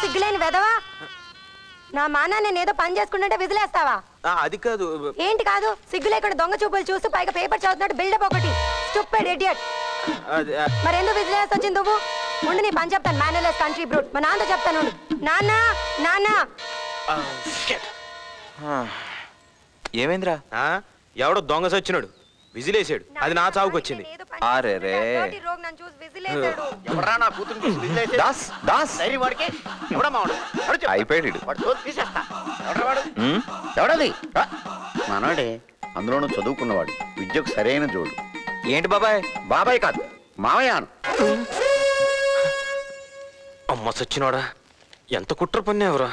సిగ్గులేని వెదవా, నా మానా నేనేదో పని చేసుకుంటుంటే విజిలేస్తావా? అది కాదు. ఏంటి కాదు? సిగ్గు లేకుండా దొంగ చూపులు చూస్తూ పైగా పేపర్ చదువుతున్నాడు బిల్డప్ ఒకటి. Stupid idiot. మరెందుకు విజిలేసి వచ్చింది నువ్వు? ముందు నీ పని చెప్తాను. Mannerless country brute. మా నాన్నతో చెప్తాను. నాన్న నాన్న ఏమైందిరా? ఎవడో దొంగ సచ్చినాడు, విజిలేసాడు. అది నా చావుకు వచ్చింది. ఎవడది? మనోడే, అందులోనూ చదువుకున్నవాడు, విద్యకు సరైన జోడు. ఏంటి బాబాయ్? బాబాయ్ కాదు, మావయ్యాను. అమ్మ సచ్చినోడా, ఎంత కుట్ర పన్నావురా.